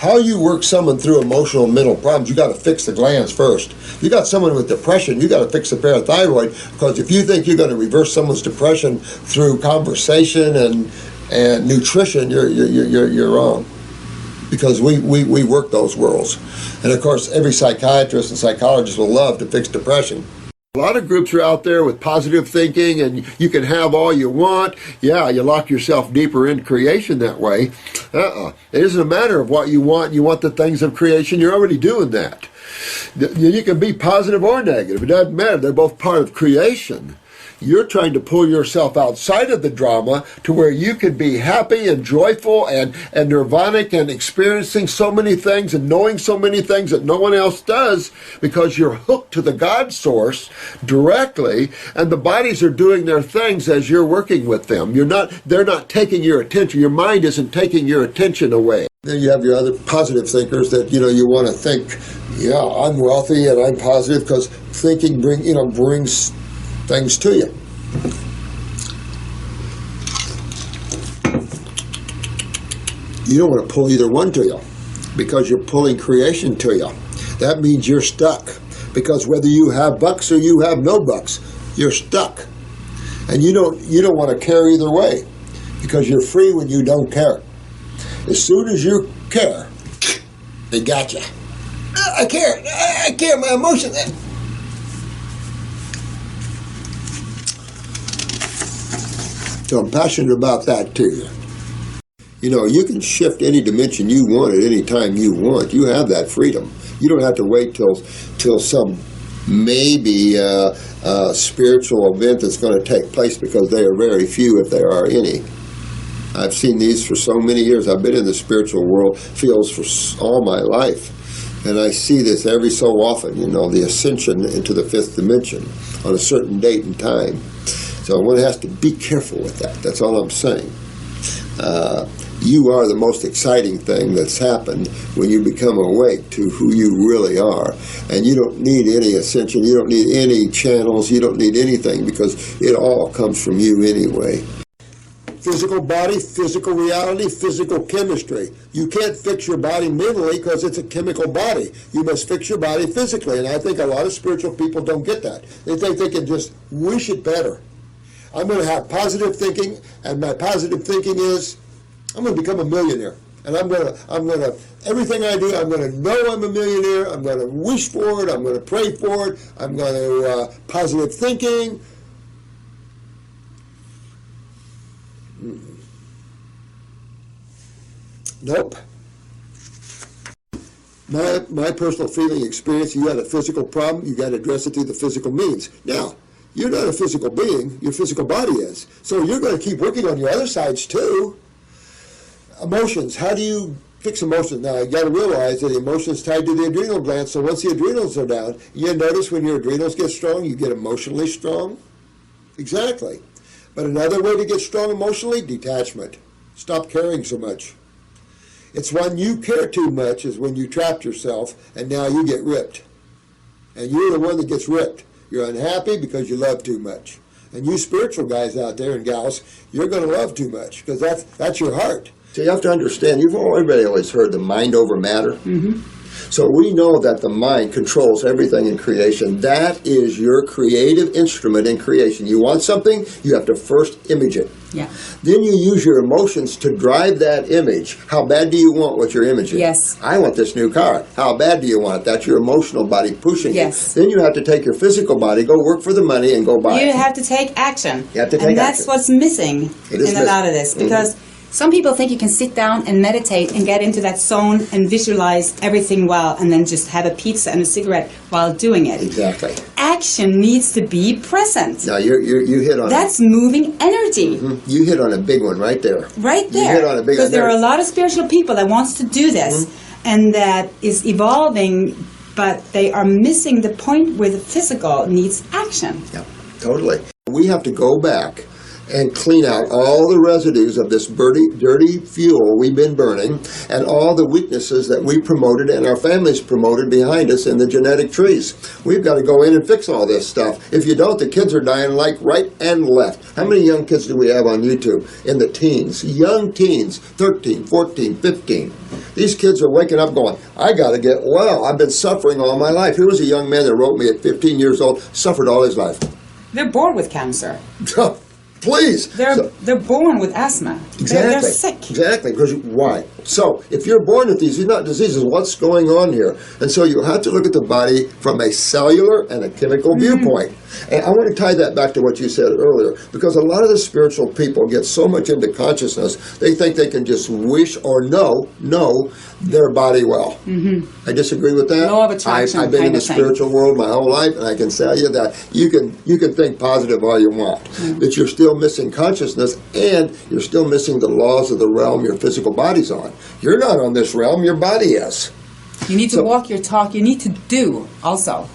how you work someone through emotional and mental problems, you got to fix the glands first. You got someone with depression, you got to fix the parathyroid, because if you think you're going to reverse someone's depression through conversation and nutrition, you're wrong. Because we work those worlds. And of course, every psychiatrist and psychologist will love to fix depression. A lot of groups are out there with positive thinking, and you can have all you want. Yeah, you lock yourself deeper into creation that way. It isn't a matter of what you want. You want the things of creation. You're already doing that. You can be positive or negative. It doesn't matter. They're both part of creation. You're trying to pull yourself outside of the drama to where you can be happy and joyful and nirvanic and experiencing so many things and knowing so many things that no one else does, because you're hooked to the God source directly, and the bodies are doing their things as you're working with them. They're not taking your attention. Your mind isn't taking your attention away. Then you have your other positive thinkers that, you want to think, yeah, I'm wealthy and I'm positive, because thinking brings things to you. You don't want to pull either one to you, because you're pulling creation to you. That means you're stuck, because whether you have bucks or you have no bucks, you're stuck. And you don't want to care either way, because you're free when you don't care. As soon as you care, they got you. I care, my emotions. So I'm passionate about that too. You can shift any dimension you want at any time you want. You have that freedom. You don't have to wait till some maybe spiritual event that's going to take place, because they are very few, if there are any. I've seen these for so many years. I've been in the spiritual world fields for all my life, and I see this every so often, the ascension into the fifth dimension on a certain date and time. So one has to be careful with that. That's all I'm saying. You are the most exciting thing that's happened when you become awake to who you really are. And you don't need any ascension. You don't need any channels. You don't need anything, because it all comes from you anyway. Physical body, physical reality, physical chemistry. You can't fix your body mentally, because it's a chemical body. You must fix your body physically. And I think a lot of spiritual people don't get that. They think they can just wish it better. I'm going to have positive thinking, and my positive thinking is, I'm going to become a millionaire. And I'm going to, everything I do, I'm going to know I'm a millionaire. I'm going to wish for it. I'm going to pray for it. I'm going to, positive thinking. Nope. My personal feeling experience, you had a physical problem, you got to address it through the physical means. Now, you're not a physical being, your physical body is. So you're going to keep working on your other sides too. Emotions, how do you fix emotions? Now, you got to realize that emotions tied to the adrenal glands, so once the adrenals are down, you notice when your adrenals get strong, you get emotionally strong. Exactly. But another way to get strong emotionally, detachment. Stop caring so much. It's when you care too much is when you trapped yourself, and now you get ripped. And you're the one that gets ripped. You're unhappy because you love too much. And you spiritual guys out there and gals, you're going to love too much, because that's your heart. So you have to understand, everybody always heard the mind over matter. Mm-hmm. So we know that the mind controls everything in creation. That is your creative instrument in creation. You want something, you have to first image it. Yeah. Then you use your emotions to drive that image. How bad do you want what you're imaging? Yes. I want this new car. How bad do you want it? That's your emotional body pushing yes. you. Then you have to take your physical body, go work for the money, and go buy it. You have to take action. You have to take and that's action. what's missing in a lot of this. Because some people think you can sit down and meditate and get into that zone and visualize everything well, and then just have a pizza and a cigarette while doing it. Exactly. Action needs to be present. Now you hit on that's moving energy. Mm-hmm. You hit on a big one right there. Right there. You hit on a big one. Because there are a lot of spiritual people that wants to do this, and that is evolving, but they are missing the point where the physical needs action. Yeah, totally. We have to go back and clean out all the residues of this dirty fuel we've been burning and all the weaknesses that we promoted and our families promoted behind us in the genetic trees. We've got to go in and fix all this stuff. If you don't, the kids are dying like right and left. How many young kids do we have on YouTube? In the teens. Young teens, 13, 14, 15. These kids are waking up going, I got to get well. I've been suffering all my life. Here was a young man that wrote me at 15 years old, suffered all his life. They're born with cancer. Please. They're born with asthma. Exactly. They're sick. Exactly. Because why? So, if you're born with these not diseases, what's going on here? And so you have to look at the body from a cellular and a chemical viewpoint. And I want to tie that back to what you said earlier, because a lot of the spiritual people get so much into consciousness, they think they can just wish or know their body well. I disagree with that. Law of attraction. I've been in the spiritual world my whole life, and I can tell you that you can think positive all you want, but you're still missing consciousness, and you're still missing the laws of the realm your physical body's on. You're not on this realm, your body is. You need to walk your talk. You need to do also.